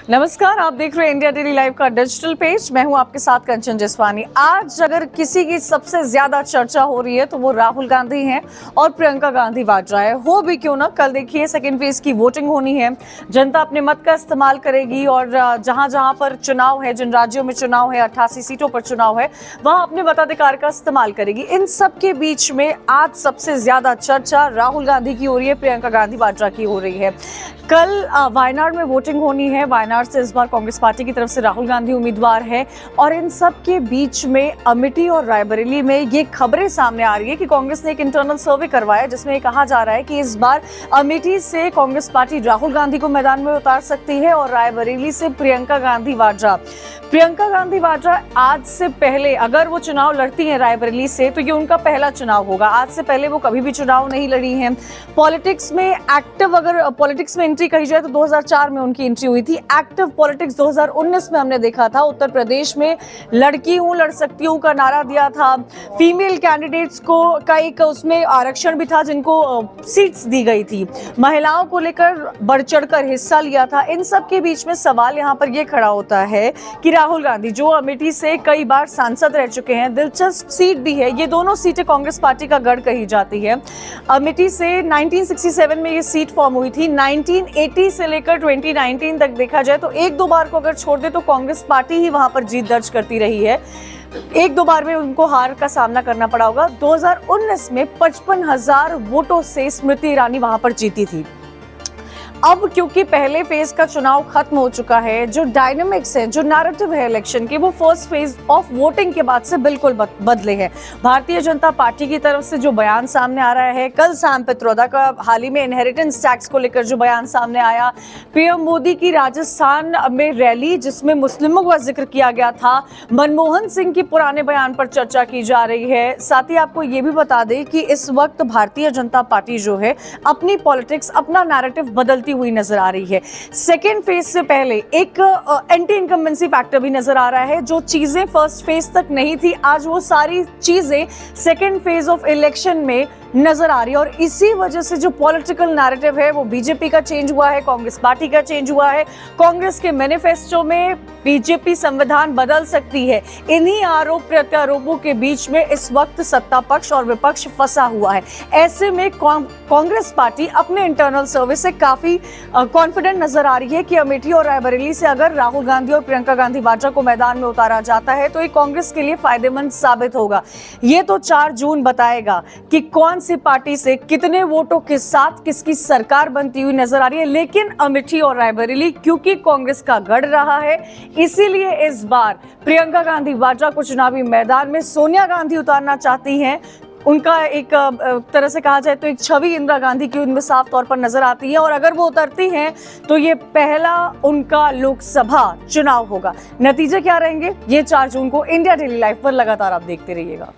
नमस्कार, आप देख रहे हैं इंडिया डेली लाइव का डिजिटल पेज। मैं हूं आपके साथ कंचन जसवानी। आज अगर किसी की सबसे ज्यादा चर्चा हो रही है तो वो राहुल गांधी हैं और प्रियंका गांधी वाड्रा है। हो भी क्यों ना, कल देखिए सेकेंड फेज की वोटिंग होनी है। जनता अपने मत का इस्तेमाल करेगी और जहां जहां पर चुनाव है, जिन राज्यों में चुनाव है, 88 सीटों पर चुनाव है, वहां अपने मताधिकार का इस्तेमाल करेगी। इन सब के बीच में आज सबसे ज्यादा चर्चा राहुल गांधी की हो रही है, प्रियंका गांधी वाड्रा की हो रही है। कल वायनाड में वोटिंग होनी है। वायनाड से इस बार कांग्रेस पार्टी की तरफ से राहुल गांधी उम्मीदवार है और इन सब के बीच में अमेठी और रायबरेली में ये खबरें सामने आ रही है कि कांग्रेस ने एक इंटरनल सर्वे करवाया जिसमें ये कहा जा रहा है कि इस बार अमेठी से कांग्रेस पार्टी राहुल गांधी को मैदान में उतार सकती है और रायबरेली से प्रियंका गांधी वाड्रा। प्रियंका गांधी वाड्रा आज से पहले अगर वो चुनाव लड़ती हैं रायबरेली से तो ये उनका पहला चुनाव होगा। आज से पहले वो कभी भी चुनाव नहीं लड़ी हैं। पॉलिटिक्स में एक्टिव, अगर पॉलिटिक्स में एंट्री कही जाए तो 2004 में उनकी एंट्री हुई थी। एक्टिव पॉलिटिक्स 2019 में हमने देखा था। उत्तर प्रदेश में लड़की हूं, लड़ सकती हूं का नारा दिया था। फीमेल कैंडिडेट्स को का एक उसमें आरक्षण भी था जिनको सीट्स दी गई थी। महिलाओं को लेकर बढ़ चढ़कर हिस्सा लिया था। इन सब के बीच में सवाल यहाँ पर यह खड़ा होता है कि राहुल गांधी जो अमेठी से कई बार सांसद रह चुके हैं, दिलचस्प सीट भी है, ये दोनों सीटें कांग्रेस पार्टी का गढ़ कही जाती है। अमेठी से 1967 में ये सीट फॉर्म हुई थी। 1980 से लेकर 2019 तक देखा जाए तो एक दो बार को अगर छोड़ दे तो कांग्रेस पार्टी ही वहां पर जीत दर्ज करती रही है। एक दो बार में उनको हार का सामना करना पड़ा होगा। 2019 में 55,000 वोटों से स्मृति ईरानी वहां पर जीती थी। अब क्योंकि पहले फेज का चुनाव खत्म हो चुका है, जो डायनामिक्स है, जो नैरेटिव है इलेक्शन के, वो फर्स्ट फेज ऑफ वोटिंग के बाद से बिल्कुल बदले हैं। भारतीय जनता पार्टी की तरफ से जो बयान सामने आ रहा है, कल सैम पित्रोदा का हाल ही में इनहेरिटेंस टैक्स को लेकर जो बयान सामने आया, पीएम मोदी की राजस्थान में रैली जिसमें मुस्लिमों का जिक्र किया गया था, मनमोहन सिंह की पुराने बयान पर चर्चा की जा रही है। साथ ही आपको ये भी बता दें कि इस वक्त भारतीय जनता पार्टी जो है अपनी पॉलिटिक्स, अपना नैरेटिव बदलती हुई नजर आ रही है। सेकेंड फेज से पहले एक एंटी इनकम्बेंसी फैक्टर भी नजर आ रहा है। जो चीजें फर्स्ट फेज तक नहीं थी, आज वो सारी चीजें सेकेंड फेज ऑफ इलेक्शन में नजर आ रही है और इसी वजह से जो पॉलिटिकल नैरेटिव है वो बीजेपी का चेंज हुआ है, कांग्रेस पार्टी का चेंज हुआ है। कांग्रेस के मैनिफेस्टो में बीजेपी संविधान बदल सकती है। इन्हीं आरोप प्रत्यारोपों के बीच में इस वक्त सत्ता पक्ष और विपक्ष फंसा हुआ है। ऐसे में कांग्रेस पार्टी अपने इंटरनल सर्वे से काफी कॉन्फिडेंट नजर आ रही है कि अमेठी और रायबरेली से अगर राहुल गांधी और प्रियंका गांधी वाड्रा को मैदान में उतारा जाता है तो ये कांग्रेस के लिए फायदेमंद साबित होगा। ये तो 4 जून बताएगा कि कौन सी पार्टी से कितने वोटों के साथ किसकी सरकार बनती हुई नजर आ रही है। लेकिन अमेठी और रायबरेली क्योंकि कांग्रेस का गढ़ रहा है, इसीलिए इस बार प्रियंका गांधी वाड्रा को चुनावी मैदान में सोनिया गांधी उतारना चाहती हैं। उनका एक तरह से कहा जाए तो एक छवि इंदिरा गांधी की उनमें साफ तौर पर नजर आती है और अगर वो उतरती हैं तो ये पहला उनका लोकसभा चुनाव होगा। नतीजे क्या रहेंगे ये 4 जून को इंडिया डेली लाइव पर लगातार आप देखते रहिएगा।